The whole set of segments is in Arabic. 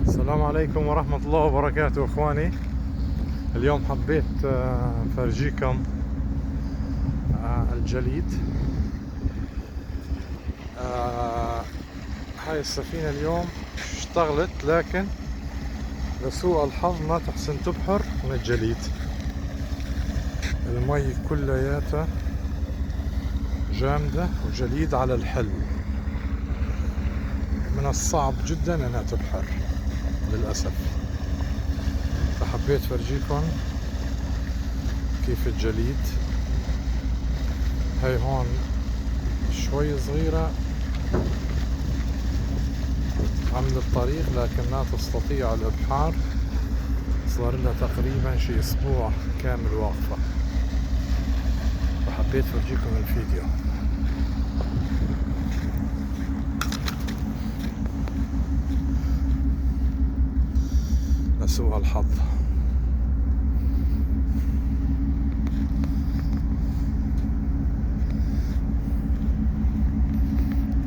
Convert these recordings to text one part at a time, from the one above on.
السلام عليكم ورحمة الله وبركاته اخواني. اليوم حبيت فرجيكم الجليد. هاي السفينة اليوم اشتغلت، لكن لسوء الحظ ما تحسن تبحر من الجليد. المي كلياتها جامدة وجليد على الحل، من الصعب جدا انها تبحر للأسف. فحبيت فرجيكم كيف الجليد. هاي هون شوي صغيرة عمل الطريق، لكن لا تستطيع الإبحار. صار لها تقريبا شي أسبوع كامل واقفة، فحبيت فرجيكم الفيديو. لسوء الحظ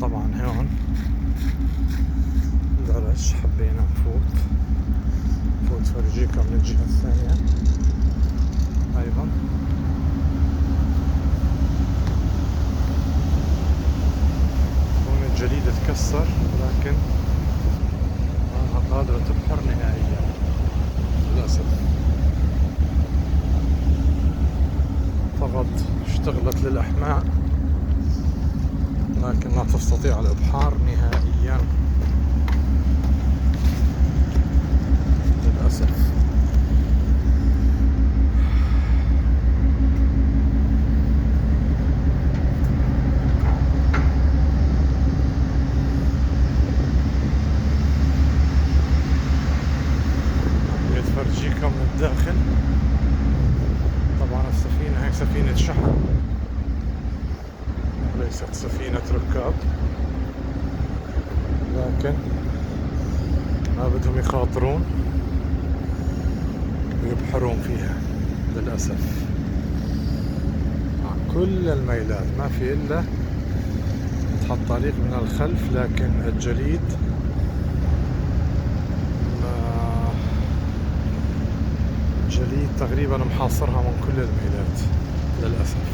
طبعا هون درج. حبينا نفوت فرجيكم من الجهة الثانية أيضا. هون الجليد تكسر، لكن ما قادرة تبحر نهائيا للأسف. فقط اشتغلت للأحماء، لكن لا تستطيع الإبحار نهائيا للأسف. فرجيكم من الداخل. طبعا السفينة هي سفينة شحن وليست سفينة ركاب، لكن ما بدهم يخاطرون ويبحرون فيها للأسف. مع كل الميلات ما في إلا تحط طريق من الخلف، لكن الجليد تقريبا محاصرها من كل الميلات للأسف.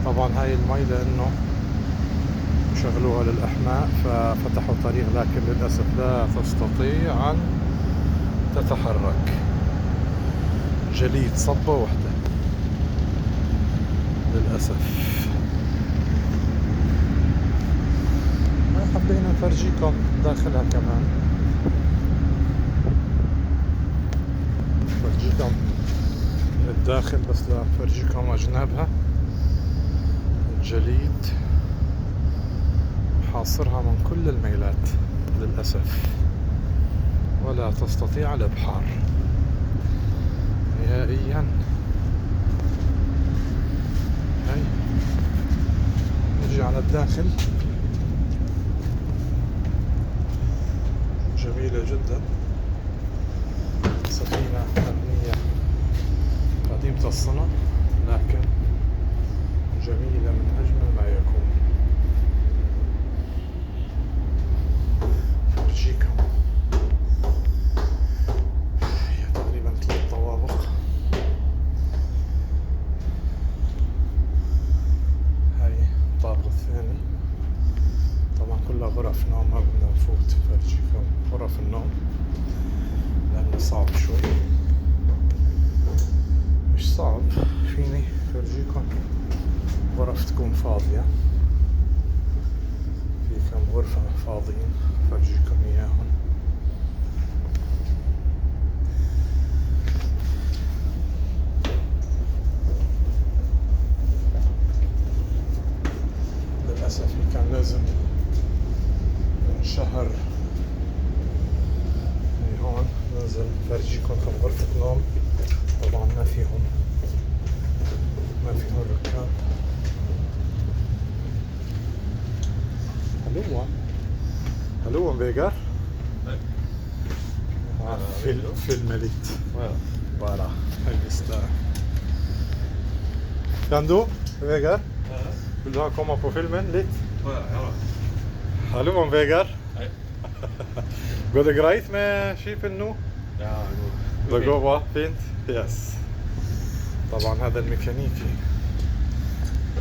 طبعا هاي المي لأنه شغلوها للأحماء ففتحوا طريق، لكن للأسف لا تستطيع أن تتحرك. جليد صبة واحدة للأسف. حبينا نفرجيكم داخلها كمان، نفرجيكم من الداخل، بس لا نفرجيكم أجنابها. الجليد حاصرها من كل الميلات للأسف، ولا تستطيع الإبحار نهائيا. هاي نجي على الداخل. جميلة جدا، سفينة مبنية قديمة الصنع، لكن جميلة من أجمل ما يكون. أرجيكم هي تقريبا 3 طوابق. هاي الطابق الثاني، طبعا كلها غرف نوم. ما بدنا نفوت فرجيكم غرف النوم لأنه صعب شوي. مش صعب، فيني فرجيكم غرف تكون فاضية. في كم غرفة فاضيين فرجيكم إياهم. للأسف كان لازم من شهر هون ننزل فرجيكم كم غرفة نوم. طبعا ما فيهم ركاب. هلو بيجر filmeligt. Bara, just det. Kan du, Vegard? Vill du komma på filmen litt? Ja, ja. Hallo, Vegard. Hei. Går det greit med skipet nå? Ja, Det går bra? Fint? Yes. طبعا هذا الميكانيكي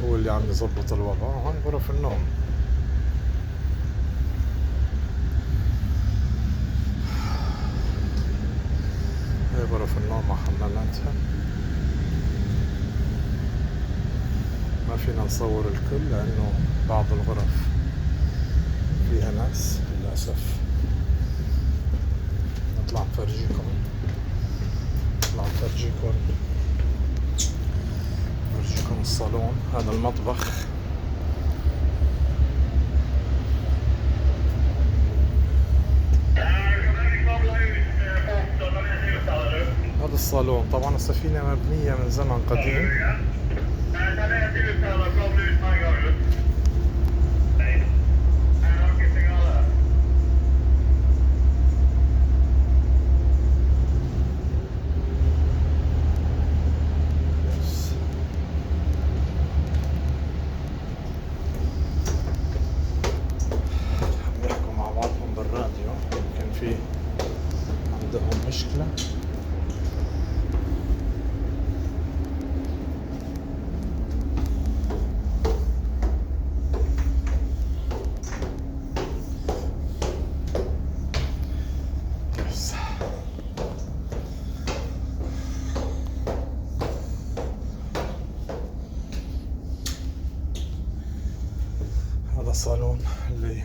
هو اللي عم يظبط الوضع. هون غرف النوم. هي غرف النوم مع حماماتها. ما فينا نصور الكل لأنه بعض الغرف فيها ناس للأسف. نطلع نفرجيكم الصالون. هذا المطبخ. هذا الصالون. طبعا السفينة مبنية من زمن قديم. بيحكوا مع بعضهم بالراديو. يمكن في عندهم مشكلة. هذا الصالون اللي